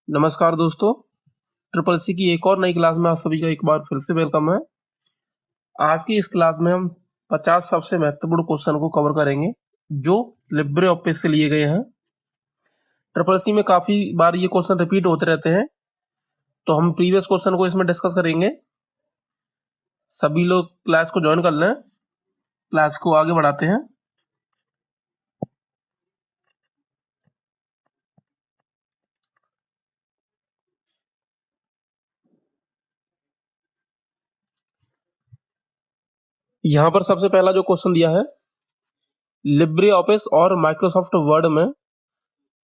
नमस्कार दोस्तों। Triple C की एक और नई क्लास में आप सभी का एक बार फिर से वेलकम है। आज की इस क्लास में हम 50 सबसे महत्वपूर्ण क्वेश्चन को कवर करेंगे जो लिब्रे ऑफिस से लिए गए हैं। ट्रिपल सी में काफी बार ये क्वेश्चन रिपीट होते रहते हैं, तो हम प्रीवियस क्वेश्चन को इसमें डिस्कस करेंगे। सभी लोग क्लास को ज्वाइन कर लें, क्लास को आगे बढ़ाते हैं। यहाँ पर सबसे पहला जो क्वेश्चन दिया है, लिब्रे ऑफिस और माइक्रोसॉफ्ट वर्ड में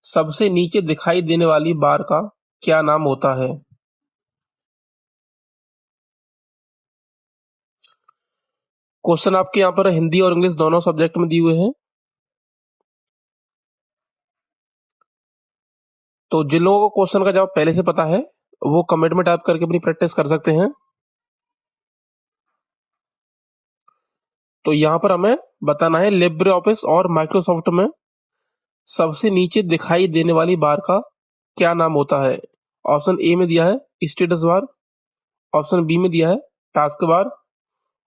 सबसे नीचे दिखाई देने वाली बार का क्या नाम होता है। क्वेश्चन आपके यहाँ पर हिंदी और इंग्लिश दोनों सब्जेक्ट में दिए हुए हैं, तो जिन लोगों को क्वेश्चन का जवाब पहले से पता है वो कमेंट में टाइप करके अपनी प्रैक्टिस कर सकते हैं। तो यहाँ पर हमें बताना है लिब्रे ऑफिस और माइक्रोसॉफ्ट में सबसे नीचे दिखाई देने वाली बार का क्या नाम होता है। ऑप्शन ए में दिया है स्टेटस बार, ऑप्शन बी में दिया है टास्क बार,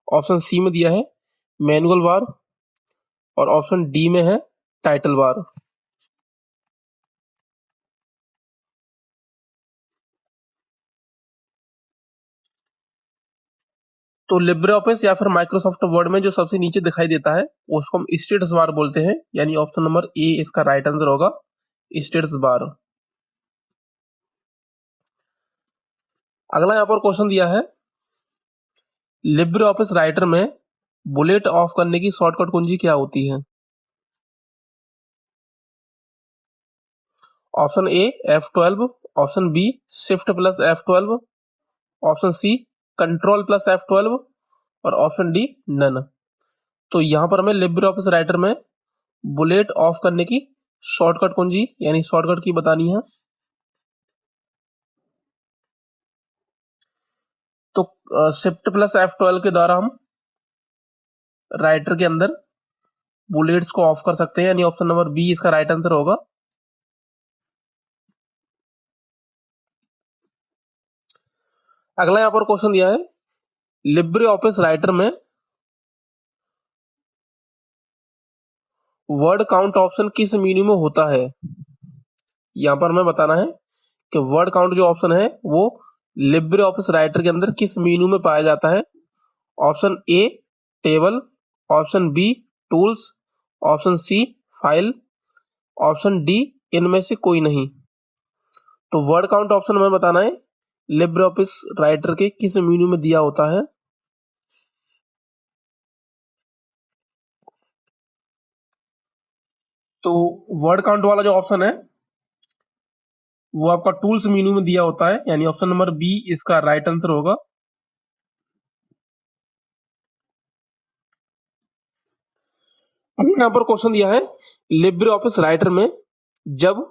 ऑप्शन सी में दिया है मैनुअल बार और ऑप्शन डी में है टाइटल बार। तो लिब्रे ऑफिस या फिर माइक्रोसॉफ्ट वर्ड में जो सबसे नीचे दिखाई देता है उसको हम स्टेटस बार बोलते हैं, यानी ऑप्शन नंबर ए इसका राइट आंसर होगा, स्टेटस बार। अगला यहाँ पर क्वेश्चन दिया है, लिब्रे ऑफिस राइटर में बुलेट ऑफ करने की शॉर्टकट कुंजी क्या होती है। Option A F12, option B shift plus F12, option C control plus F12 और ऑप्शन डी नन। तो यहां पर हमें लिब्रे ऑफिस राइटर में बुलेट ऑफ करने की शॉर्टकट कुंजी यानी शॉर्टकट की बतानी है। तो शिफ्ट प्लस F12 के द्वारा हम राइटर के अंदर बुलेट्स को ऑफ कर सकते हैं, यानी ऑप्शन नंबर बी इसका राइट आंसर होगा। अगला यहां पर क्वेश्चन दिया है, लिब्रे ऑफिस राइटर में वर्ड काउंट ऑप्शन किस मेन्यू में होता है। यहां पर हमें बताना है कि वर्ड काउंट जो ऑप्शन है वो लिब्रे ऑफिस राइटर के अंदर किस मेन्यू में पाया जाता है। Option A table, option B tools, option C file, option D इनमें से कोई नहीं। तो वर्ड काउंट ऑप्शन हमें बताना है लिब्रे ऑफिस राइटर के किस मेन्यू में दिया होता है। तो वर्ड काउंट वाला जो ऑप्शन है वो आपका टूल्स मेन्यू में दिया होता है, यानी ऑप्शन नंबर बी इसका राइट आंसर होगा। अब यहां पर क्वेश्चन दिया है, लिब्रे ऑफिस राइटर में जब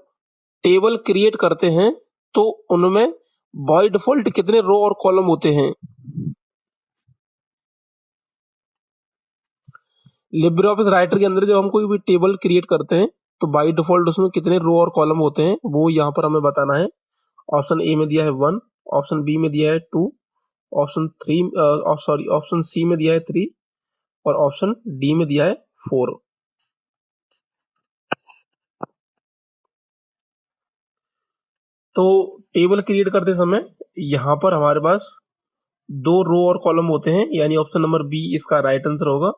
टेबल क्रिएट करते हैं तो उनमें बाय डिफॉल्ट कितने रो और कॉलम होते हैं। लिब्रे ऑफिस राइटर के अंदर जब हम कोई भी टेबल क्रिएट करते हैं तो बाय डिफॉल्ट उसमें कितने रो और कॉलम होते हैं वो यहाँ पर हमें बताना है। ऑप्शन ए में दिया है 1, ऑप्शन बी में दिया है 2, option three sorry option C में दिया है 3 और ऑप्शन डी में दिया है 4। तो टेबल क्रिएट करते समय यहाँ पर हमारे पास 2 रो और कॉलम होते हैं, यानी ऑप्शन नंबर बी इसका राइट आंसर होगा।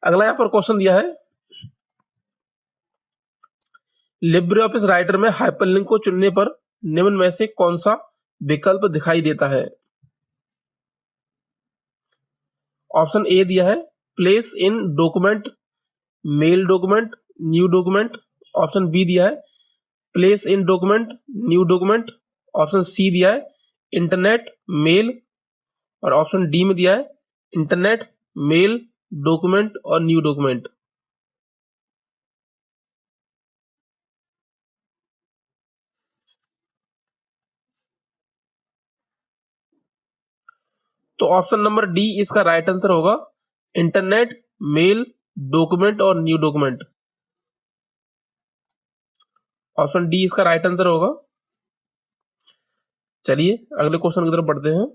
अगला यहाँ पर क्वेश्चन दिया है, लिब्रे ऑफिस राइटर में हाइपरलिंक को चुनने पर निम्न में से कौन सा विकल्प दिखाई देता है। ऑप्शन ए दिया है place in document, mail document, new document, option B दिया है place in document, new document, option C दिया है इंटरनेट मेल और ऑप्शन डी में दिया है इंटरनेट मेल डॉक्यूमेंट और न्यू डॉक्यूमेंट। तो ऑप्शन नंबर डी इसका राइट आंसर होगा इंटरनेट, मेल, डॉक्यूमेंट और न्यू डॉक्यूमेंट। ऑप्शन डी इसका राइट आंसर होगा। चलिए अगले क्वेश्चन की तरफ बढ़ते हैं।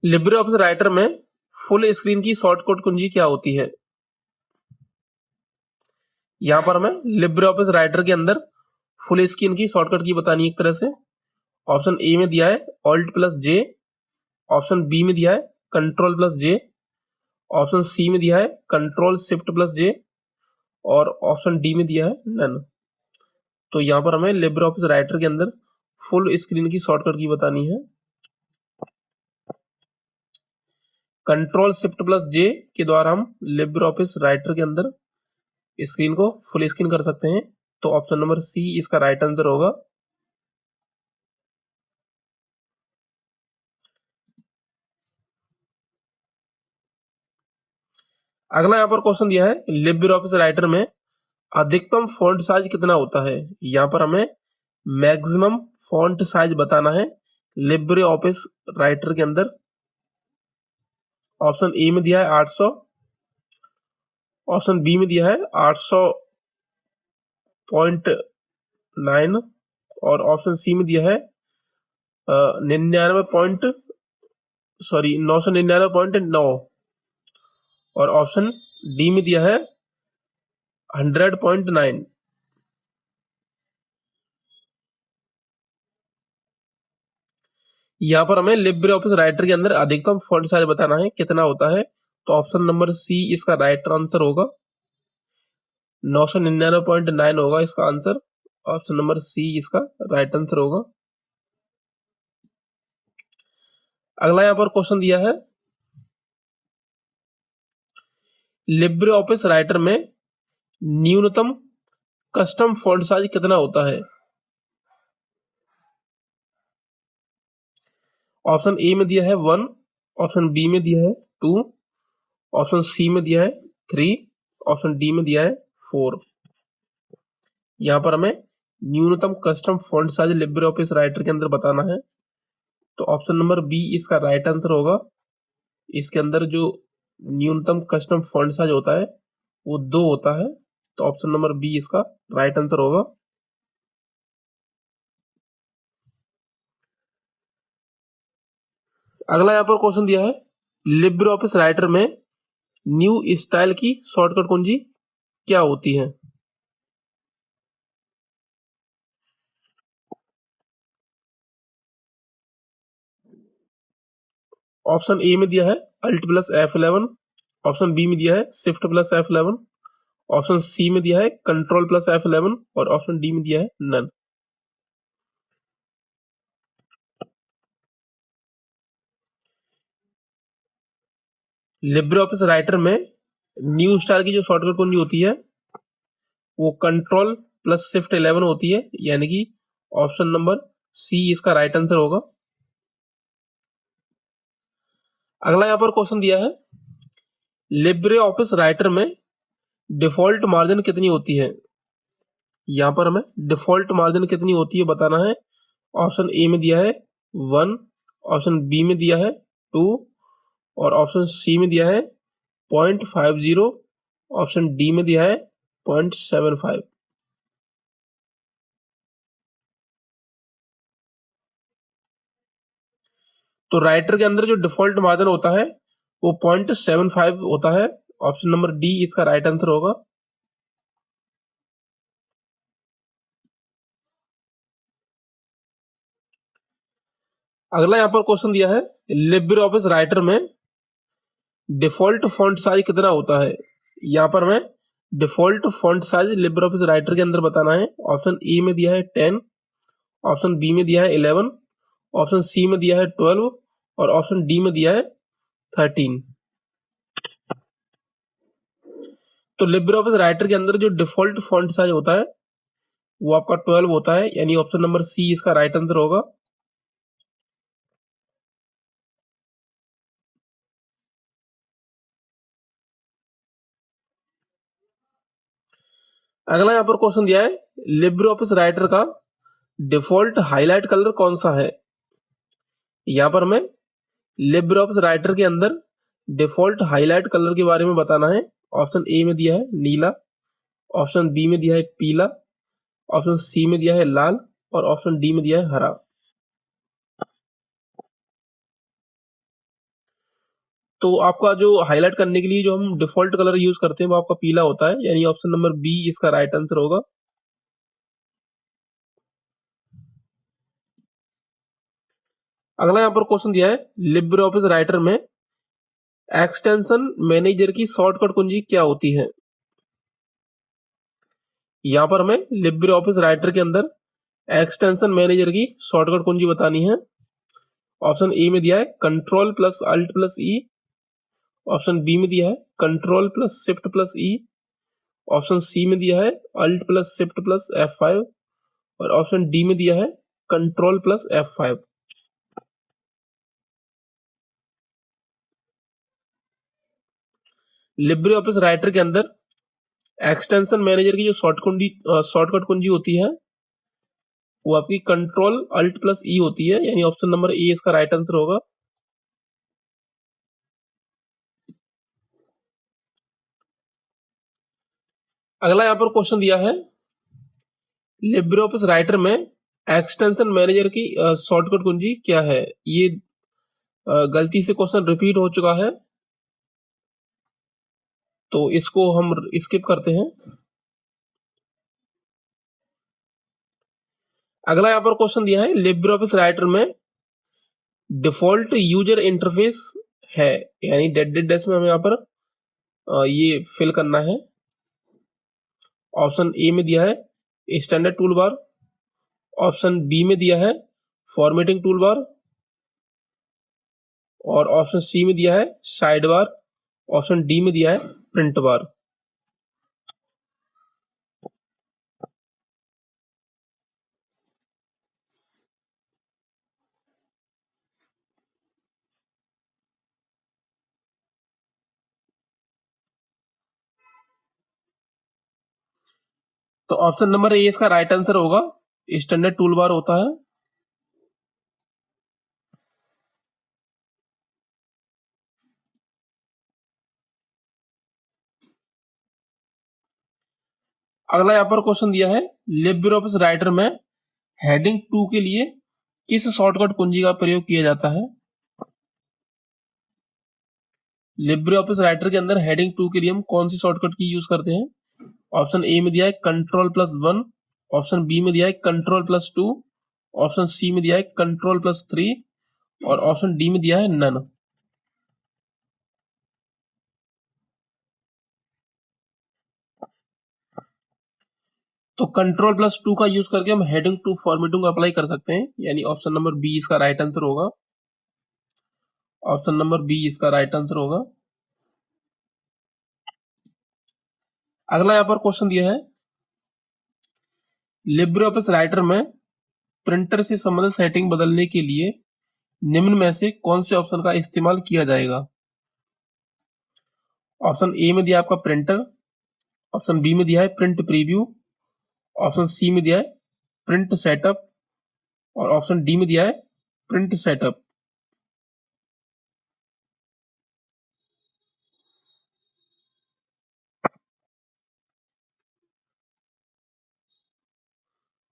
लिब्रे ऑफिस राइटर में फुल स्क्रीन की शॉर्टकट कुंजी क्या होती है? यहां पर हमें लिब्रे ऑफिस राइटर के अंदर फुल स्क्रीन की शॉर्टकट की बतानी है एक तरह से। ऑप्शन ए में दिया है ऑल्ट प्लस जे, ऑप्शन बी में दिया है कंट्रोल प्लस जे, ऑप्शन सी में दिया है कंट्रोल शिफ्ट प्लस जे और ऑप्शन डी में दिया है नन। तो यहां पर हमें लिब्रे ऑफिस राइटर के अंदर फुल स्क्रीन की शॉर्टकट की बतानी है। कंट्रोल शिफ्ट प्लस जे के द्वारा हम लिब्रे ऑफिस राइटर के अंदर स्क्रीन को फुल स्क्रीन कर सकते हैं। तो ऑप्शन नंबर सी इसका राइट आंसर होगा। अगला यहाँ पर क्वेश्चन दिया है लिब्रे ऑफिस राइटर में अधिकतम फॉन्ट साइज कितना होता है? यहाँ पर हमें मैक्सिमम फॉन्ट साइज बताना है लिब्रे ऑफिस राइटर के अंदर। ऑप्शन ए में दिया है 800, ऑप्शन बी में दिया है 800.9 और ऑप्शन सी में दिया है 999.9 और ऑप्शन डी में दिया है 100.9। यहाँ पर हमें लिब्रे ऑफिस राइटर के अंदर अधिकतम फॉन्ट साइज बताना है कितना होता है। तो ऑप्शन नंबर सी इसका राइट आंसर होगा। 999.9 होगा इसका आंसर। ऑप्शन नंबर सी इसका राइट आंसर होगा। अगला यहाँ पर क्वेश्चन दिया है लिब्रे ऑफिस राइटर में न्यूनतम कस्टम फॉन्ट साइज कितना होता है? ऑप्शन ए में दिया है 1, ऑप्शन बी में दिया है 2, ऑप्शन सी में दिया है 3, ऑप्शन डी में दिया है 4। यहाँ पर हमें न्यूनतम custom font size Libre office writer के अंदर बताना है। तो ऑप्शन नंबर बी इसका राइट आंसर होगा। इसके अंदर जो न्यूनतम कस्टम फॉन्ट साइज होता है वो 2 होता है। तो ऑप्शन नंबर बी इसका राइट आंसर होगा। अगला यहाँ पर क्वेश्चन दिया है लिब्रे ऑफिस राइटर में न्यू स्टाइल की शॉर्टकट कुंजी क्या होती है? ऑप्शन ए में दिया है alt plus F11, option B में दिया है shift plus F11, option C में दिया है कंट्रोल प्लस F11 और ऑप्शन डी में दिया है नन। लिब्रे ऑफिस राइटर में न्यू स्टाइल की जो शॉर्टकट कुंजी होती है वो कंट्रोल प्लस शिफ्ट 11 होती है, यानी कि ऑप्शन नंबर सी इसका राइट आंसर होगा। अगला यहाँ पर क्वेश्चन दिया है लिब्रे ऑफिस राइटर में डिफॉल्ट मार्जिन कितनी होती है? यहाँ पर हमें डिफॉल्ट मार्जिन कितनी होती है बताना है। ऑप्शन ए में दिया है 1, ऑप्शन बी में दिया है 2 और ऑप्शन सी में दिया है 0.50, ऑप्शन डी में दिया है 0.75। तो राइटर के अंदर जो डिफॉल्ट मार्जिन होता है वो 0.75 होता है। ऑप्शन नंबर डी इसका राइट आंसर होगा। अगला यहाँ पर क्वेश्चन दिया है लिब्रे ऑफिस राइटर में डिफॉल्ट फॉन्ट साइज कितना होता है? यहाँ पर हमें default font size Libre office writer के अंदर बताना है। ऑप्शन ए में दिया है 10, ऑप्शन बी में दिया है 11, ऑप्शन सी में दिया है 12 और ऑप्शन डी में दिया है 13। तो लिब्रे ऑफिस राइटर के अंदर जो डिफॉल्ट फॉन्ट साइज होता है वो आपका 12 होता है, यानी ऑप्शन नंबर सी इसका राइट आंसर होगा। अगला यहाँ पर क्वेश्चन दिया है लिब्रे ऑफिस राइटर का डिफॉल्ट हाईलाइट कलर कौन सा है? यहाँ पर हमें लिब्रे ऑफिस राइटर के अंदर डिफॉल्ट हाईलाइट कलर के बारे में बताना है। ऑप्शन ए में दिया है नीला, ऑप्शन बी में दिया है पीला, ऑप्शन सी में दिया है लाल और ऑप्शन डी में दिया है हरा। तो आपका जो हाईलाइट करने के लिए जो हम डिफॉल्ट कलर यूज करते हैं वो आपका पीला होता है, यानी ऑप्शन नंबर बी इसका राइट आंसर होगा। अगला यहाँ पर क्वेश्चन दिया है लिब्रे ऑफिस राइटर में एक्सटेंशन मैनेजर की शॉर्टकट कुंजी क्या होती है। यहाँ पर हमें लिब्रे ऑफिस राइटर के अंदर एक्सटेंशन मैनेजर की शॉर्टकट कुंजी बतानी है। ऑप्शन ए में दिया है कंट्रोल प्लस अल्ट प्लस ई, ऑप्शन बी में दिया है कंट्रोल प्लस शिफ्ट प्लस ई, ऑप्शन सी में दिया है alt plus shift plus F5 और ऑप्शन डी में दिया है control plus F5। Libre office writer के अंदर एक्सटेंशन मैनेजर की जो शॉर्टकट कुंजी होती है वो आपकी कंट्रोल अल्ट प्लस ई होती है, यानी ऑप्शन नंबर ए इसका राइट आंसर होगा। अगला यहाँ पर क्वेश्चन दिया है लिब्रे ऑफिस राइटर में एक्सटेंशन मैनेजर की शॉर्टकट कुंजी क्या है। ये गलती से क्वेश्चन रिपीट हो चुका है तो इसको हम स्किप करते हैं। अगला यहाँ पर क्वेश्चन दिया है लिब्रे ऑफिस राइटर में डिफॉल्ट यूजर इंटरफेस है, यानी डेड डैश में हमें यहाँ पर ये फिल करना है। ऑप्शन ए में दिया है standard tool bar, option B में दिया है फॉर्मेटिंग टूल बार और ऑप्शन सी में दिया है साइड बार, ऑप्शन डी में दिया है प्रिंट बार। तो ऑप्शन नंबर ए इसका राइट आंसर होगा, स्टैंडर्ड टूल बार होता है। अगला यहाँ पर क्वेश्चन दिया है लिब्रे ऑफिस राइटर में हेडिंग 2 के लिए किस शॉर्टकट कुंजी का प्रयोग किया जाता है। लिब्रे ऑफिस राइटर के अंदर हेडिंग 2 के लिए हम कौन सी शॉर्टकट की यूज करते हैं। ऑप्शन ए में दिया है कंट्रोल+1, ऑप्शन बी में दिया है कंट्रोल+2, ऑप्शन सी में दिया है कंट्रोल+3 और ऑप्शन डी में दिया है नन। तो कंट्रोल+2 का यूज करके हम हेडिंग 2 फॉर्मेटिंग को अप्लाई कर सकते हैं, यानी ऑप्शन नंबर बी इसका राइट आंसर होगा। ऑप्शन नंबर बी इसका राइट आंसर होगा। अगला यहाँ पर क्वेश्चन दिया है लिब्रे ऑफिस राइटर में प्रिंटर से संबंधित सेटिंग बदलने के लिए निम्न में से कौन से ऑप्शन का इस्तेमाल किया जाएगा। ऑप्शन ए में दिया आपका प्रिंटर, ऑप्शन बी में दिया है प्रिंट प्रीव्यू, ऑप्शन सी में दिया है प्रिंट सेटअप और ऑप्शन डी में दिया है प्रिंट सेटअप।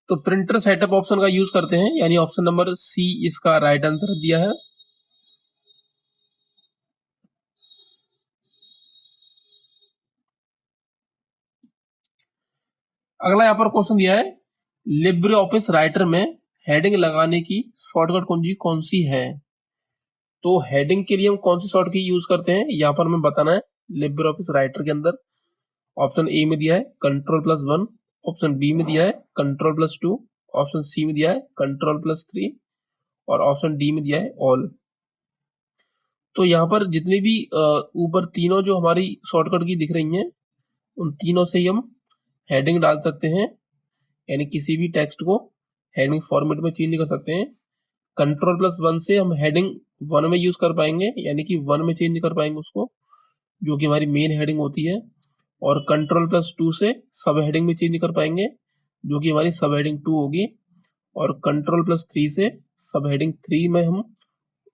तो प्रिंटर सेटअप ऑप्शन का यूज करते हैं, यानी ऑप्शन नंबर सी इसका राइट आंसर दिया है। अगला यहाँ पर क्वेश्चन दिया है लिब्रे ऑफिस राइटर में हेडिंग लगाने की शॉर्टकट कुंजी कौन सी है। तो हेडिंग के लिए हम कौन सी शॉर्टकट यूज करते हैं यहाँ पर हमें बताना है। लिब्रे ऑफिस राइटर के अंदर ऑप्शन ए में दिया है कंट्रोल+1, ऑप्शन बी में दिया है कंट्रोल+2, ऑप्शन सी में दिया है कंट्रोल+3 और ऑप्शन डी में दिया है ऑल। तो यहाँ पर जितने भी ऊपर तीनों जो हमारी शॉर्टकट की दिख रही हैं उन तीनों से ही हम हेडिंग डाल सकते हैं, यानी किसी भी टेक्स्ट को हेडिंग फॉर्मेट में चेंज कर सकते हैं। कंट्रोल+1 से हम हेडिंग 1 में यूज कर पाएंगे, यानी कि 1 में चेंज कर पाएंगे उसको, जो कि हमारी मेन हेडिंग होती है। और कंट्रोल+2 से सब हेडिंग में चेंज कर पाएंगे, जो कि हमारी सब हेडिंग 2 होगी। और कंट्रोल+3 से सब हेडिंग 3 में हम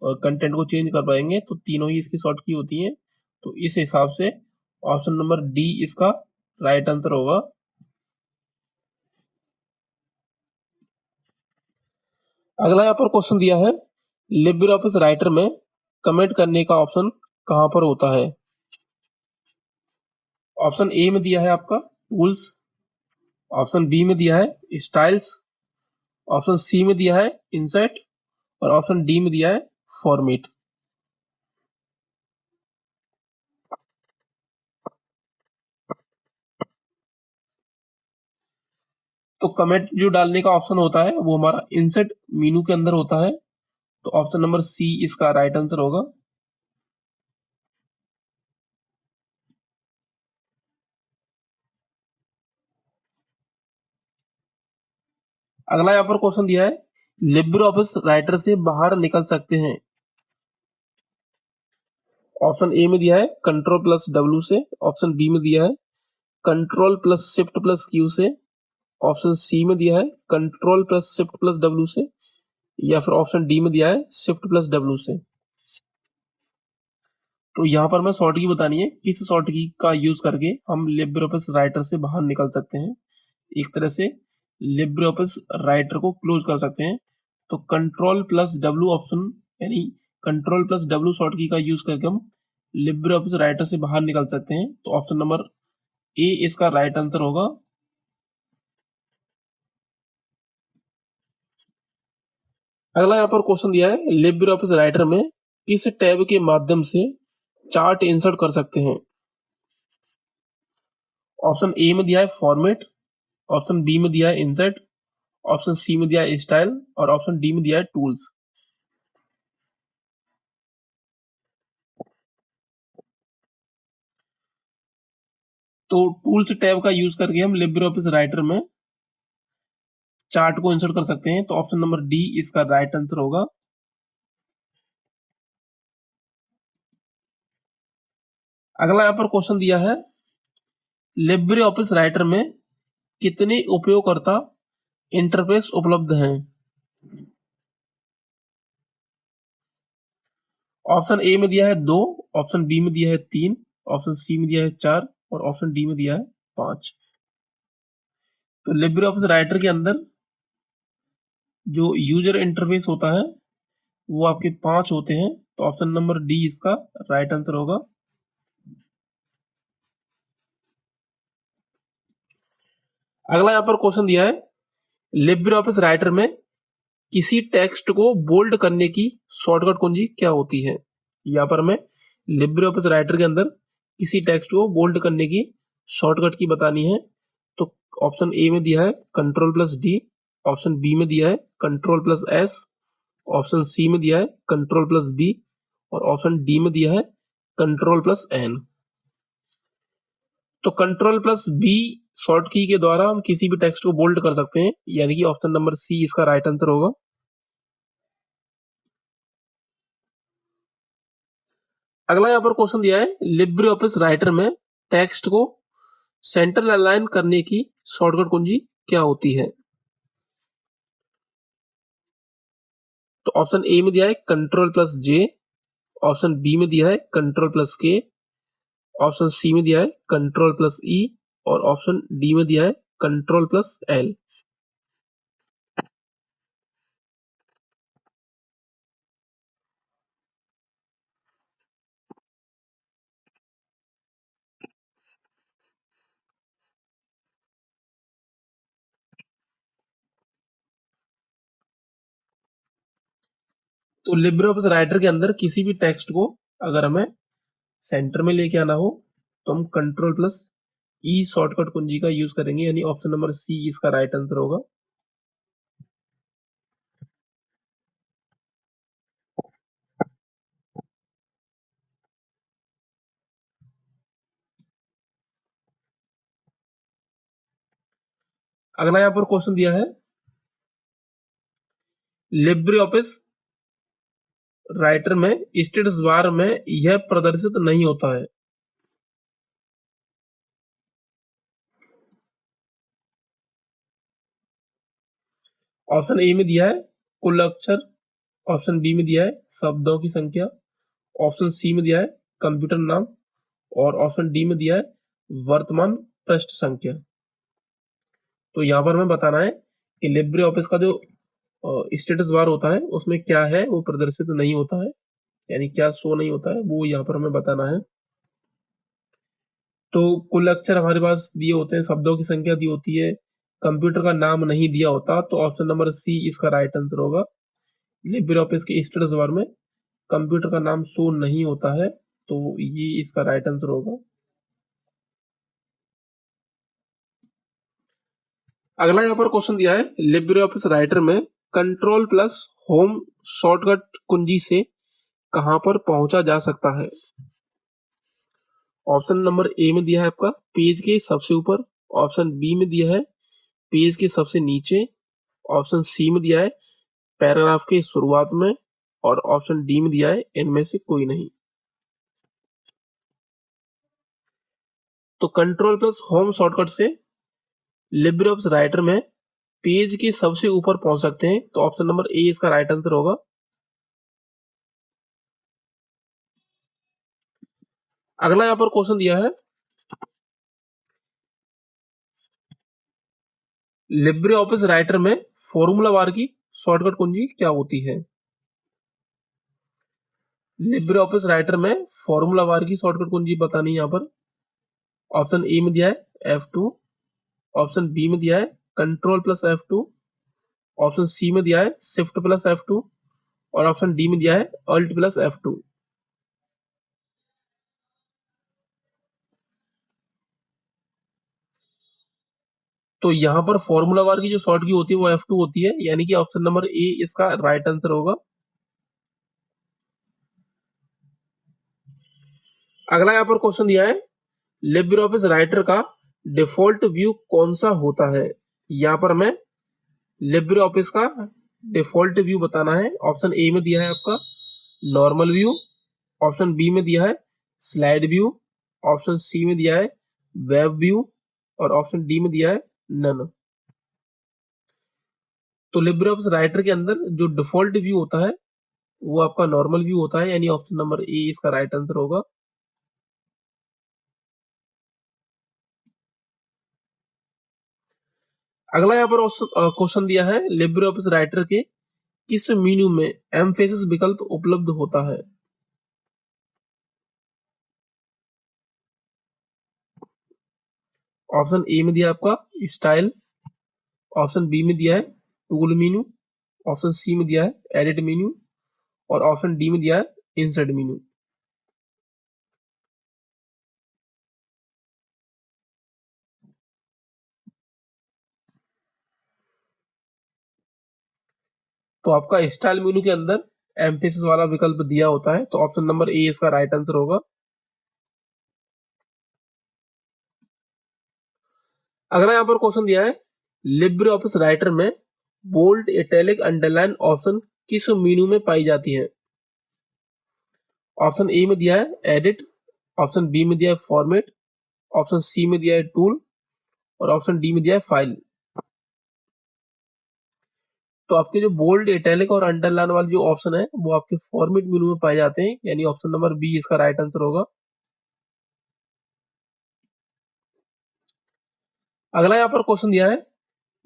कंटेंट को चेंज कर पाएंगे, तो तीनों ही इसकी शॉर्ट की होती हैं। तो इस हिसाब से ऑप्शन नंबर डी इसका राइट आंसर होगा। अगला यहाँ पर क्वेश्चन दिया है, लिब्रे ऑफिस राइटर में कमेंट करने का ऑप्शन कहां पर होता है? ऑप्शन ए में दिया है आपका टूल्स, ऑप्शन बी में दिया है स्टाइल्स, ऑप्शन सी में दिया है इंसर्ट और ऑप्शन डी में दिया है फॉर्मेट। तो कमेंट जो डालने का ऑप्शन होता है वो हमारा इंसर्ट मेनू के अंदर होता है। तो ऑप्शन नंबर सी इसका राइट आंसर होगा। अगला यहाँ पर क्वेश्चन दिया है, लिब्रे ऑफिस राइटर से बाहर निकल सकते हैं? ऑप्शन ए में दिया है कंट्रोल प्लस डब्ल्यू से, ऑप्शन बी में दिया है control plus shift plus Q से, ऑप्शन सी में दिया है control plus shift plus W से, या फिर ऑप्शन डी में दिया है शिफ्ट प्लस डब्ल्यू से। तो यहाँ पर मैं शॉर्ट की बतानी है, किस शॉर्ट की का यूज करके हम लिब्रे ऑफिस राइटर से बाहर निकल सकते हैं, एक तरह से लिब्रे ऑफिस राइटर को क्लोज कर सकते हैं। तो कंट्रोल प्लस डब्ल्यू ऑप्शन यानी कंट्रोल प्लस डब्ल्यू शॉर्ट की का यूज करके हम लिब्रे ऑफिस राइटर से बाहर निकल सकते हैं। तो ऑप्शन नंबर ए इसका राइट आंसर होगा। अगला यहाँ पर क्वेश्चन दिया है, लिब्रे ऑफिस राइटर में किस टैब के माध्यम से चार्ट इंसर्ट कर सकते हैं? ऑप्शन ए में दिया है फॉर्मेट, ऑप्शन बी में दिया है इंसर्ट, ऑप्शन सी में दिया है स्टाइल और ऑप्शन डी में दिया है टूल्स। तो टूल्स टैब का यूज करके हम लिब्रे ऑफिस राइटर में चार्ट को इंसर्ट कर सकते हैं। तो ऑप्शन नंबर डी इसका राइट आंसर होगा। अगला यहाँ पर क्वेश्चन दिया है, लिब्रे ऑफिस राइटर में कितने उपयोगकर्ता इंटरफेस उपलब्ध हैं? ऑप्शन ए में दिया है 2, ऑप्शन बी में दिया है 3, ऑप्शन सी में दिया है 4 और ऑप्शन डी में दिया है 5। तो लिब्रे ऑफिस राइटर के अंदर जो यूजर इंटरफेस होता है वो आपके 5 होते हैं। तो ऑप्शन नंबर डी इसका राइट आंसर होगा। अगला यहाँ पर क्वेश्चन दिया है, लिब्रे ऑफिस राइटर में किसी टेक्स्ट को बोल्ड करने की शॉर्टकट कुंजी क्या होती है? यहाँ पर हमें लिब्रे ऑफिस राइटर के अंदर किसी टेक्स्ट को बोल्ड करने की शॉर्टकट की बतानी है। तो ऑप्शन ए में दिया है control plus D, option B में दिया है control plus S, option C में दिया है कंट्रोल प्लस बी और ऑप्शन डी में दिया है कंट्रोल प्लस एन। तो control plus B short key के द्वारा हम किसी भी टेक्स्ट को बोल्ड कर सकते हैं, यानी कि ऑप्शन नंबर सी इसका राइट आंसर होगा। अगला यहाँ पर क्वेश्चन दिया है, लिब्रे ऑफिस राइटर में टेक्स्ट को सेंटर अलाइन करने की शॉर्टकट कुंजी क्या होती है? तो ऑप्शन ए में दिया है कंट्रोल प्लस जे, ऑप्शन बी में दिया है कंट्रोल प्लस के, ऑप्शन सी में दिया है कंट्रोल प्लस ई और ऑप्शन डी में दिया है कंट्रोल प्लस एल। तो लिब्रे ऑफिस राइटर के अंदर किसी भी टेक्स्ट को अगर हमें सेंटर में लेके आना हो तो हम कंट्रोल प्लस ई शॉर्टकट कुंजी का यूज करेंगे, यानी ऑप्शन नंबर सी इसका राइट आंसर होगा। अगला यहाँ पर क्वेश्चन दिया है, लिब्रे ऑफिस राइटर में स्टेटस बार में यह प्रदर्शित नहीं होता है। ऑप्शन ए में दिया है कुल अक्षर, ऑप्शन बी में दिया है शब्दों की संख्या, ऑप्शन सी में दिया है कंप्यूटर नाम, और ऑप्शन डी में दिया है वर्तमान पृष्ठ संख्या। तो यहाँ पर हमें बताना है कि लिब्रे ऑफिस का जो स्टेटस बार होता है उसमें क्या है वो प्रदर्शित नहीं होता है, यानी क्या शो नहीं होता है, वो यहाँ पर हमें बताना है। तो कुल अक्षर हमारे पास दिए होते हैं, शब्दों की संख्या दी होती है, कंप्यूटर का नाम नहीं दिया होता, तो ऑप्शन नंबर सी इसका राइट आंसर होगा। लिब्रे ऑफिस के स्टेटस बार में कंप्यूटर का नाम शो नहीं होता है, तो ये इसका राइट आंसर होगा। अगला यहाँ पर क्वेश्चन दिया है लिब्रे ऑफिस राइटर में कंट्रोल प्लस होम शॉर्टकट कुंजी से कहां पर पहुंचा जा सकता है। ऑप्शन नंबर ए में दिया है आपका पेज के सबसे ऊपर, ऑप्शन बी में दिया है पेज के सबसे नीचे, ऑप्शन सी में दिया है पैराग्राफ के शुरुआत में, और ऑप्शन डी में दिया है इनमें से कोई नहीं। तो कंट्रोल प्लस होम शॉर्टकट से लिब्रे ऑफिस राइटर में पेज के सबसे ऊपर पहुंच सकते हैं, तो ऑप्शन नंबर ए इसका राइट आंसर होगा। अगला यहाँ पर क्वेश्चन दिया है लिब्रे ऑफिस राइटर में फॉर्मूला बार की शॉर्टकट कुंजी क्या होती है। लिब्रे ऑफिस राइटर में फॉर्मूला बार की शॉर्टकट कुंजी बतानी है यहाँ पर। ऑप्शन ए में दिया है F2, ऑप्शन बी में दिया है control plus F2, option C में दिया है शिफ्ट प्लस F2, और ऑप्शन डी में दिया है अल्ट प्लस F2। तो यहाँ पर फॉर्मूला बार की जो शॉर्ट की होती है वो F2 होती है, यानी कि ऑप्शन नंबर ए इसका राइट आंसर होगा। अगला यहाँ पर क्वेश्चन दिया है लिब्रे ऑफिस राइटर का डिफॉल्ट व्यू कौन सा होता है। यहाँ पर हमें लिब्रे ऑफिस का डिफॉल्ट व्यू बताना है। ऑप्शन ए में दिया है आपका नॉर्मल व्यू, ऑप्शन बी में दिया है स्लाइड व्यू, ऑप्शन सी में दिया है वेब व्यू, और ऑप्शन डी में दिया है नन। तो लिब्रे ऑफिस राइटर के अंदर जो डिफॉल्ट व्यू होता है वो आपका नॉर्मल व्यू होता है, यानी ऑप्शन नंबर ए इसका राइट आंसर होगा। अगला यहाँ पर क्वेश्चन दिया है लिब्रे ऑफिस राइटर के किस मेन्यू में एम्फेसिस विकल्प उपलब्ध होता है। ऑप्शन ए में दिया है आपका स्टाइल, ऑप्शन बी में दिया है टूल मेन्यू, ऑप्शन सी में दिया है एडिट मेन्यू, और ऑप्शन डी में दिया है इंसर्ट मेन्यू। तो आपका स्टाइल मेन्यू के अंदर एम्फेसिस वाला विकल्प दिया होता है, तो ऑप्शन नंबर ए इसका राइट आंसर होगा। अगला यहाँ पर क्वेश्चन दिया है लिब्रे ऑफिस राइटर में बोल्ड इटैलिक अंडरलाइन ऑप्शन किस मेन्यू में पाई जाती है। ऑप्शन ए में दिया है एडिट, ऑप्शन बी में दिया है फॉर्मेट, ऑप्शन सी में दिया है टूल, और ऑप्शन डी में दिया है फाइल। तो आपके जो बोल्ड इटैलिक और अंडरलाइन वाले जो ऑप्शन है वो आपके फॉर्मेट मेनू में पाए जाते हैं, यानी ऑप्शन नंबर बी इसका राइट आंसर होगा। अगला यहाँ पर क्वेश्चन दिया है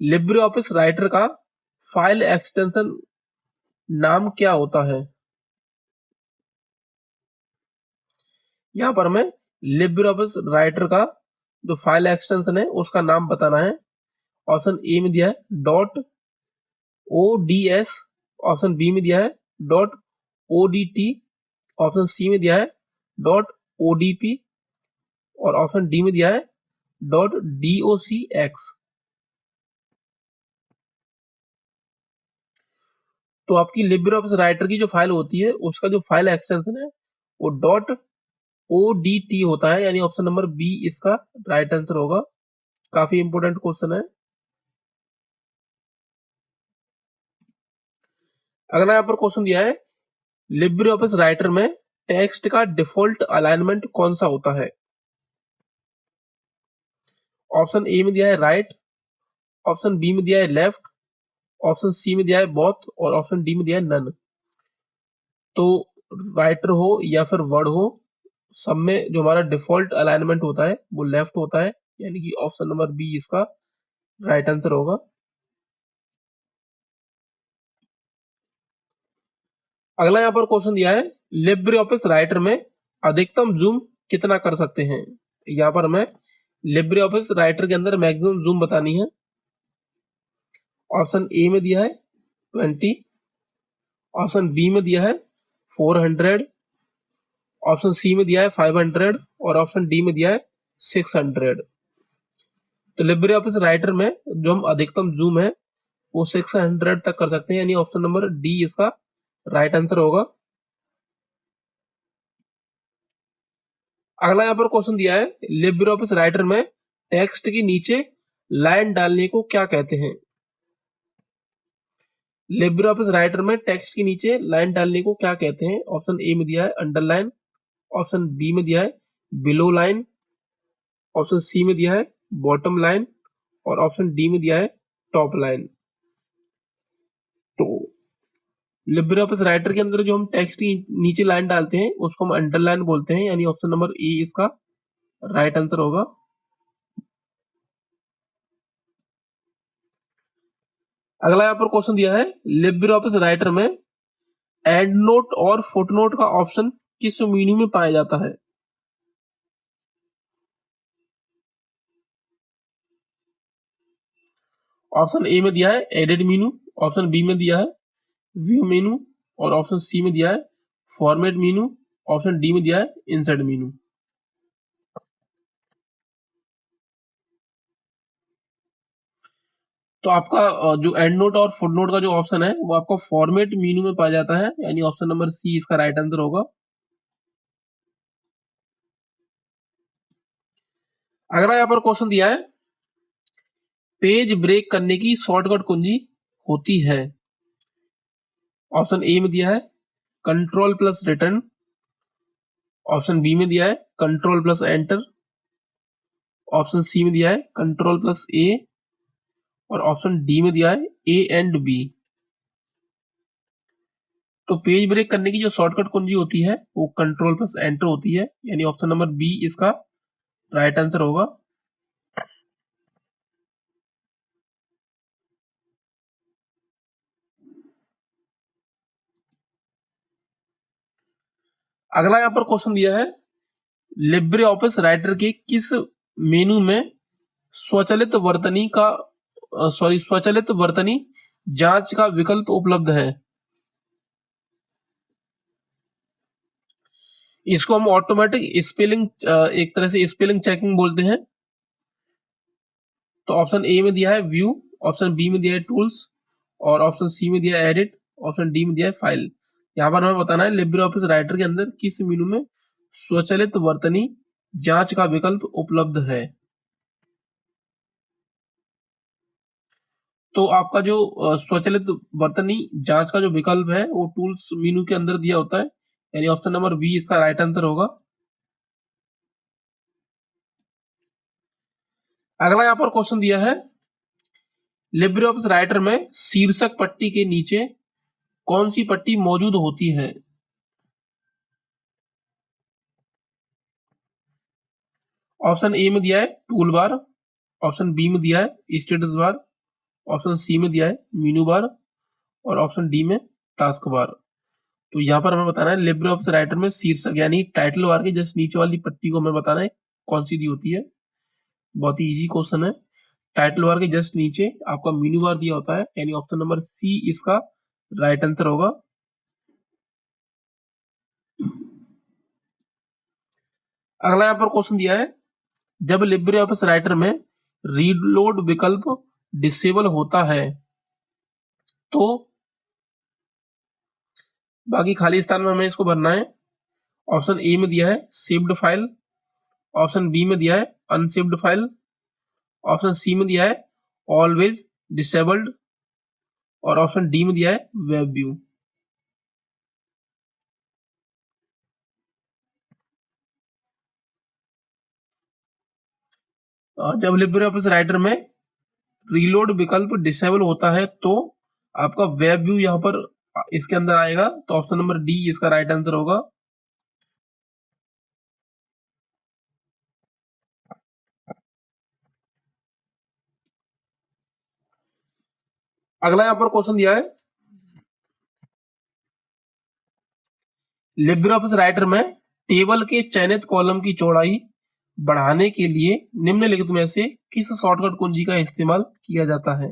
लिब्रे ऑफिस राइटर का फाइल एक्सटेंशन नाम क्या होता है। यहाँ पर हमें लिब्रे ऑफिस राइटर का जो फाइल एक्सटेंशन है उसका नाम बताना है। ऑप्शन ए में दिया है डॉट ODS, ऑप्शन बी में दिया है डॉट ODT, ऑप्शन सी में दिया है डॉट ODP, और ऑप्शन डी में दिया है डॉट DOCX। तो आपकी लिब्रे ऑफिस राइटर की जो फाइल होती है उसका जो फाइल एक्सटेंशन है वो डॉट ODT होता है, यानी ऑप्शन नंबर बी इसका राइट आंसर होगा। काफी इंपोर्टेंट क्वेश्चन है। अगला यहाँ पर क्वेश्चन दिया है लिब्रे ऑफिस राइटर में टेक्स्ट का डिफॉल्ट अलाइनमेंट कौन सा होता है। ऑप्शन ए में दिया है राइट, ऑप्शन बी में दिया है लेफ्ट, ऑप्शन सी में दिया है बोथ, और ऑप्शन डी में दिया है नन। तो राइटर हो या फिर वर्ड हो, सब में जो हमारा डिफॉल्ट अलाइनमेंट होता है वो लेफ्ट होता है, यानी कि ऑप्शन नंबर बी इसका राइट आंसर होगा। अगला यहाँ पर क्वेश्चन दिया है, लिब्रे ऑफिस राइटर में अधिकतम जूम कितना कर सकते हैं। यहाँ पर हमें लिब्रे ऑफिस राइटर के अंदर मैक्सिमम जूम बतानी है। ऑप्शन ए में दिया है 20, ऑप्शन बी में दिया है 400, ऑप्शन सी में दिया है 500 और ऑप्शन डी में दिया है 600। तो लिब्रे ऑफिस राइटर में जो हम अधिकतम जूम है वो 600 तक कर सकते हैं, यानी ऑप्शन नंबर डी इसका राइट आंसर होगा। अगला यहाँ पर क्वेश्चन दिया है, लिब्रे ऑफिस राइटर में टेक्स्ट के नीचे लाइन डालने को क्या कहते हैं। लिब्रे ऑफिस राइटर में टेक्स्ट के नीचे लाइन डालने को क्या कहते हैं। ऑप्शन ए में दिया है अंडरलाइन, ऑप्शन बी में दिया है बिलो लाइन, ऑप्शन सी में दिया है बॉटम लाइन और ऑप्शन डी में दिया है टॉप लाइन। तो लिब्रे ऑफिस राइटर के अंदर जो हम टेक्स्ट की नीचे लाइन डालते हैं उसको हम अंडरलाइन बोलते हैं, यानी ऑप्शन नंबर ए इसका राइट आंसर होगा। अगला यहाँ पर क्वेश्चन दिया है, लिब्रे ऑफिस राइटर में एंड नोट और फुटनोट का ऑप्शन किस मेन्यू में पाया जाता है। ऑप्शन ए में दिया है एडिट मेन्यू, ऑप्शन बी में दिया है व्यू मेन्यू और ऑप्शन सी में दिया है फॉर्मेट मेन्यू, ऑप्शन डी में दिया है इंसर्ट मेन्यू। तो आपका जो एंड नोट और फुट नोट का जो ऑप्शन है वो आपका फॉर्मेट मेन्यू में पाया जाता है, यानी ऑप्शन नंबर सी इसका राइट आंसर होगा। अगला यहाँ पर क्वेश्चन दिया है, पेज ब्रेक करने की शॉर्टकट कुंजी होती है। ऑप्शन ए में दिया है control plus return, option B में दिया है control plus enter, option C में दिया है कंट्रोल प्लस ए और ऑप्शन डी में दिया है ए एंड बी। तो पेज ब्रेक करने की जो शॉर्टकट कुंजी होती है वो कंट्रोल प्लस एंटर होती है, यानी ऑप्शन नंबर बी इसका राइट आंसर होगा। अगला यहाँ पर क्वेश्चन दिया है, लिब्रे ऑफिस राइटर के किस मेनू में स्वचालित वर्तनी का स्वचालित वर्तनी जांच का विकल्प उपलब्ध है। इसको हम ऑटोमेटिक स्पेलिंग, एक तरह से स्पेलिंग चेकिंग बोलते हैं। तो ऑप्शन ए में दिया है व्यू, ऑप्शन बी में दिया है टूल्स और ऑप्शन सी में दिया है एडिट, ऑप्शन डी में दिया है फाइल। यहाँ पर हमें बताना है लिब्रे ऑफिस राइटर के अंदर किस मेनू में स्वचालित वर्तनी जांच का विकल्प उपलब्ध है। तो आपका जो स्वचालित वर्तनी जांच का जो विकल्प है वो टूल्स मेनू के अंदर दिया होता है, यानी ऑप्शन नंबर बी इसका राइट आंसर होगा। अगला यहाँ पर क्वेश्चन दिया है, लिब्रे ऑफिस राइटर में शीर्षक पट्टी के नीचे कौन सी पट्टी मौजूद होती है। ऑप्शन ए में दिया है टूल बार, ऑप्शन बी में दिया है स्टेटस बार, ऑप्शन सी में दिया है मेनू बार और ऑप्शन डी में टास्क बार। तो यहाँ पर हमें बताना है लिब्रे ऑफिस राइटर में शीर्षक यानी टाइटल बार के जस्ट नीचे वाली पट्टी को हमें बताना है कौन सी दी होती है। बहुत ही इजी क्वेश्चन है। टाइटल बार के जस्ट नीचे आपका मेनू बार दिया होता है, यानी ऑप्शन नंबर सी इसका राइट आंसर होगा। अगला यहाँ पर क्वेश्चन दिया है, जब लिब्रे ऑफिस राइटर में रीलोड विकल्प डिसेबल होता है तो बाकी खाली स्थान में हमें इसको भरना है। ऑप्शन ए में दिया है सेव्ड फाइल, ऑप्शन बी में दिया है अनसेव्ड फाइल, ऑप्शन सी में दिया है ऑलवेज डिसेबल्ड और ऑप्शन डी में दिया है वेब व्यू। जब लिब्रे ऑफिस राइटर में रीलोड विकल्प डिसेबल होता है तो आपका वेब व्यू यहाँ पर इसके अंदर आएगा, तो ऑप्शन नंबर डी इसका राइट आंसर होगा। अगला यहाँ पर क्वेश्चन दिया है, लिब्रे ऑफिस राइटर में टेबल के चयनित कॉलम की चौड़ाई बढ़ाने के लिए निम्नलिखित में से किस शॉर्टकट कुंजी का इस्तेमाल किया जाता है?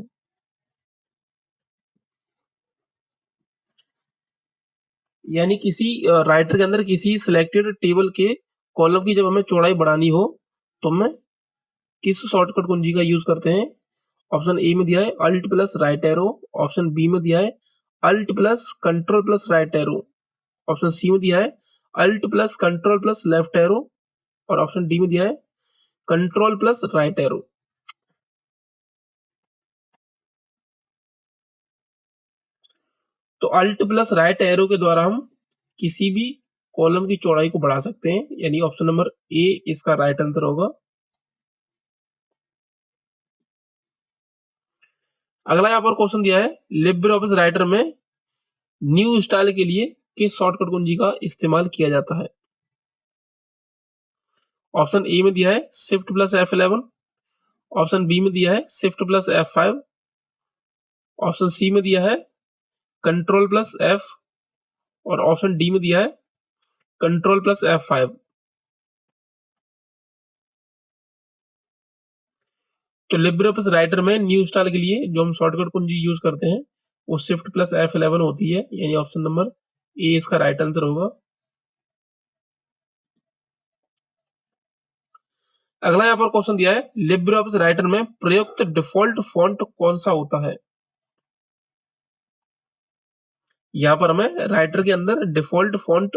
यानी किसी राइटर के अंदर किसी सिलेक्टेड टेबल के कॉलम की जब हमें चौड़ाई बढ़ानी हो तो हमें किस शॉर्टकट कुंजी का यूज करते हैं? ऑप्शन ए में दिया है alt plus right arrow, option B में दिया है alt plus control plus right arrow, option C में दिया है alt plus control plus left arrow, और ऑप्शन डी में दिया है कंट्रोल प्लस राइट एरो। तो अल्ट प्लस राइट एरो के द्वारा हम किसी भी कॉलम की चौड़ाई को बढ़ा सकते हैं, यानी ऑप्शन नंबर ए इसका राइट आंसर होगा। अगला यहाँ पर क्वेश्चन दिया है, लिब्रे ऑफिस राइटर में न्यू स्टाइल के लिए किस शॉर्टकट कुंजी का इस्तेमाल किया जाता है? ऑप्शन ए में दिया है shift plus F11, option B में दिया है shift plus F5, option C में दिया है कंट्रोल प्लस F, और ऑप्शन डी में दिया है कंट्रोल प्लस F5। तो लिब्रे ऑफिस राइटर में न्यू स्टाइल के लिए जो हम शॉर्टकट कुंजी यूज करते हैं वो शिफ्ट प्लस F11 होती है, यानी ऑप्शन नंबर ए इसका राइट आंसर होगा। अगला यहाँ पर क्वेश्चन दिया है, लिब्रे ऑफिस राइटर में प्रयुक्त डिफॉल्ट फॉन्ट कौन सा होता है? यहाँ पर हमें राइटर के अंदर डिफॉल्ट फॉन्ट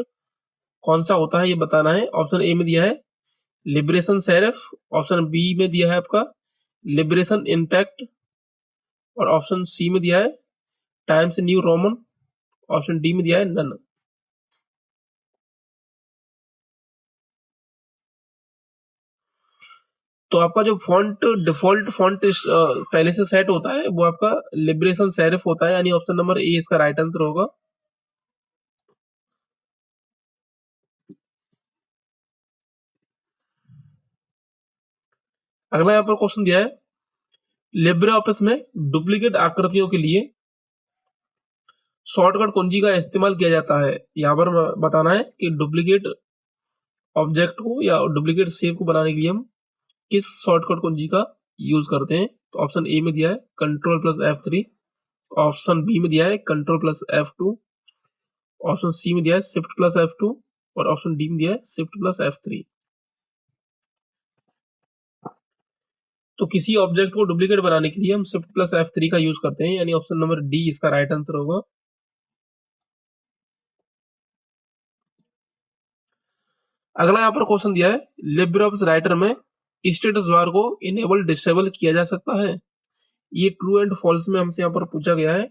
कौन सा होता है ये बताना है। ऑप्शन ए में दिया है लिबरेशन सेरिफ, ऑप्शन बी में दिया है आपका लिबरेशन इम्पैक्ट, और ऑप्शन सी में दिया है times new Roman, option D में दिया है नन। तो आपका जो फॉन्ट डिफॉल्ट फॉन्ट पहले से सेट होता है वो आपका लिबरेशन सेरिफ होता है, यानी ऑप्शन नंबर ए इसका राइट आंसर होगा। अगला यहाँ पर क्वेश्चन दिया है, लिब्रे ऑफिस में डुप्लीकेट आकृतियों के लिए शॉर्टकट कुंजी का इस्तेमाल किया जाता है। यहाँ पर बताना है कि डुप्लीकेट ऑब्जेक्ट को या डुप्लीकेट शेप को बनाने के लिए हम किस शॉर्टकट कुंजी का यूज करते हैं। तो ऑप्शन ए में दिया है control plus F3, option B में दिया है control plus F2, option C में दिया है शिफ्ट प्लस F2, और ऑप्शन डी में दिया है शिफ्ट प्लस F3। तो किसी ऑब्जेक्ट को डुप्लीकेट बनाने के लिए हम शिफ्ट प्लस F3 का यूज करते हैं, यानी ऑप्शन नंबर डी इसका राइट आंसर होगा। अगला यहाँ पर क्वेश्चन दिया है, लिब्रे ऑफिस राइटर में स्टेटस बार को इनेबल डिसेबल किया जा सकता है। ये ट्रू एंड फॉल्स में हमसे यहाँ पर पूछा गया है,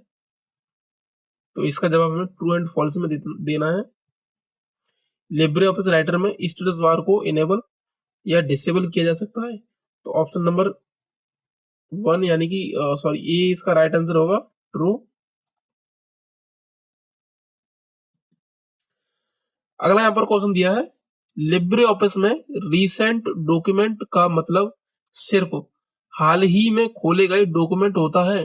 तो इसका जवाब हमें ट्रू एंड फॉल्स में देना है। लिब्रे ऑफिस राइटर में स्टेटस बार को इनेबल या डिसेबल किया जा सकता है, तो ऑप्शन नंबर 1 यानी कि सॉरी ए इसका राइट आंसर होगा, ट्रू। अगला यहाँ पर क्वेश्चन दिया है, लिब्रे ऑफिस में रीसेंट डॉक्यूमेंट का मतलब सिर्फ हाल ही में खोले गए डॉक्यूमेंट होता है।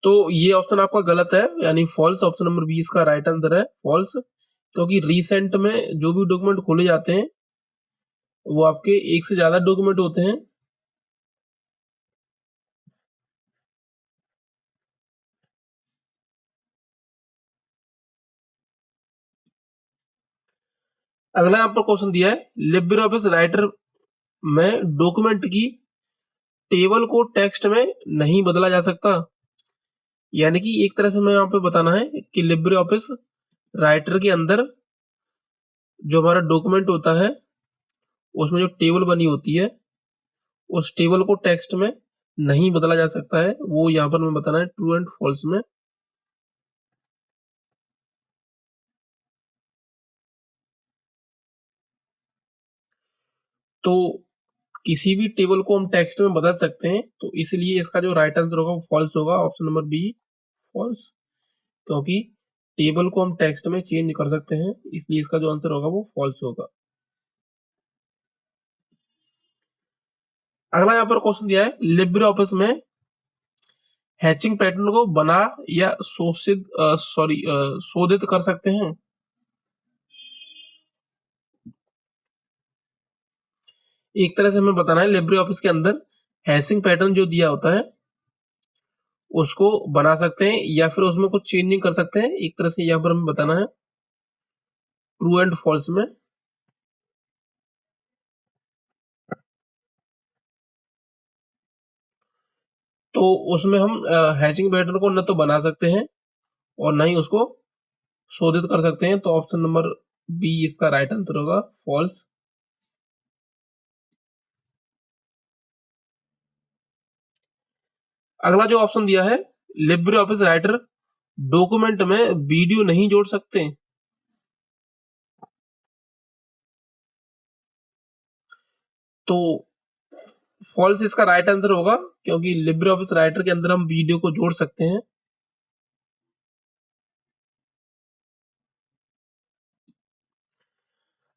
तो ये ऑप्शन आपका गलत है, यानी फॉल्स। ऑप्शन नंबर बी इसका राइट आंसर है, फॉल्स। क्योंकि रिसेंट में जो भी डॉक्यूमेंट खोले जाते हैं वो आपके एक से ज्यादा डॉक्यूमेंट होते हैं। अगला यहाँ पर क्वेश्चन दिया है, लिब्रे ऑफिस राइटर में डॉक्यूमेंट की टेबल को टेक्स्ट में नहीं बदला जा सकता। यानी कि एक तरह से मैं यहाँ पे बताना है कि लिब्रे ऑफिस राइटर के अंदर जो हमारा डॉक्यूमेंट होता है उसमें जो टेबल बनी होती है उस टेबल को टेक्स्ट में नहीं बदला जा सकता है। वो यहाँ पर मैं बताना है ट्रू एंड फॉल्स में। तो किसी भी टेबल को हम टेक्स्ट में बदल सकते हैं, तो इसलिए इसका जो राइट आंसर होगा वो फॉल्स होगा, ऑप्शन नंबर बी फॉल्स, क्योंकि टेबल को हम टेक्स्ट में चेंज कर सकते हैं, इसलिए इसका जो आंसर होगा वो फॉल्स होगा। अगला यहाँ पर क्वेश्चन दिया है, लिब्रे ऑफिस में हैचिंग पैटर्न को बना या शोधित कर सकते हैं। एक तरह से हमें बताना है लिब्रे ऑफिस के अंदर हैशिंग पैटर्न जो दिया होता है उसको बना सकते हैं या फिर उसमें कुछ चेंजिंग कर सकते हैं। एक तरह से यहाँ पर हमें बताना है ट्रू एंड फॉल्स में। तो उसमें हम हैशिंग पैटर्न को न तो बना सकते हैं और ना ही उसको शोधित कर सकते हैं, तो ऑप्शन नंबर बी इसका राइट आंसर होगा, फॉल्स। अगला जो ऑप्शन दिया है, लिब्रे ऑफिस राइटर डॉक्यूमेंट में वीडियो नहीं जोड़ सकते। तो फॉल्स इसका राइट आंसर होगा, क्योंकि लिब्रे ऑफिस राइटर के अंदर हम वीडियो को जोड़ सकते हैं।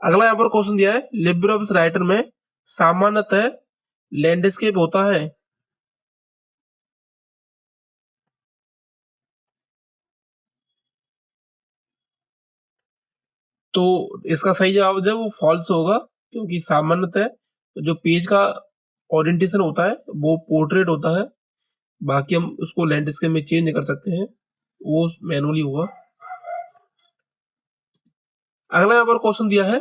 अगला यहाँ पर क्वेश्चन दिया है, लिब्रे ऑफिस राइटर में सामान्यतः लैंडस्केप होता है। तो इसका सही जवाब जो है वो फॉल्स होगा, क्योंकि सामान्यतः जो पेज का ओरिएंटेशन होता है वो पोर्ट्रेट होता है, बाकी हम उसको लैंडस्केप में चेंज कर सकते हैं, वो मैनुअली होगा। अगला यहाँ पर क्वेश्चन दिया है,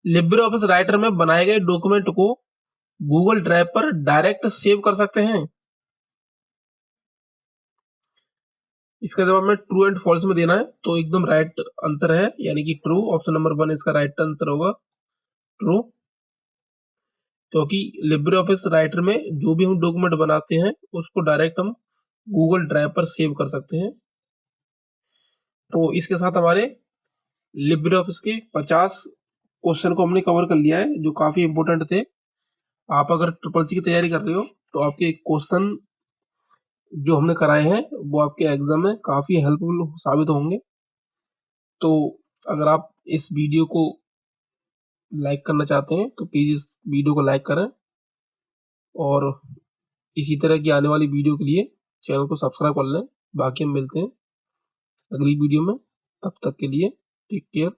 लिब्रे ऑफिस राइटर में बनाए गए डॉक्यूमेंट को गूगल ड्राइव पर डायरेक्ट सेव कर सकते हैं। इसका जवाब हमें ट्रू एंड फॉल्स में देना है, तो एकदम राइट आंसर है, यानी कि ट्रू, ऑप्शन नंबर 1 इसका राइट आंसर होगा, ट्रू। क्योंकि लिब्रे ऑफिस राइटर में जो भी हम डॉक्यूमेंट बनाते हैं उसको डायरेक्ट हम गूगल ड्राइव पर सेव कर सकते हैं। तो इसके साथ हमारे लिब्रे ऑफिस के 50 क्वेश्चन को हमने कवर कर लिया है, जो काफी इंपोर्टेंट थे। आप अगर ट्रिपल सी की तैयारी कर रहे हो तो आपके क्वेश्चन जो हमने कराए हैं वो आपके एग्जाम में काफी हेल्पफुल साबित होंगे। तो अगर आप इस वीडियो को लाइक करना चाहते हैं तो प्लीज इस वीडियो को लाइक करें, और इसी तरह की आने वाली वीडियो के लिए चैनल को सब्सक्राइब कर लें। बाकी हम मिलते हैं अगली वीडियो में, तब तक के लिए टेक केयर।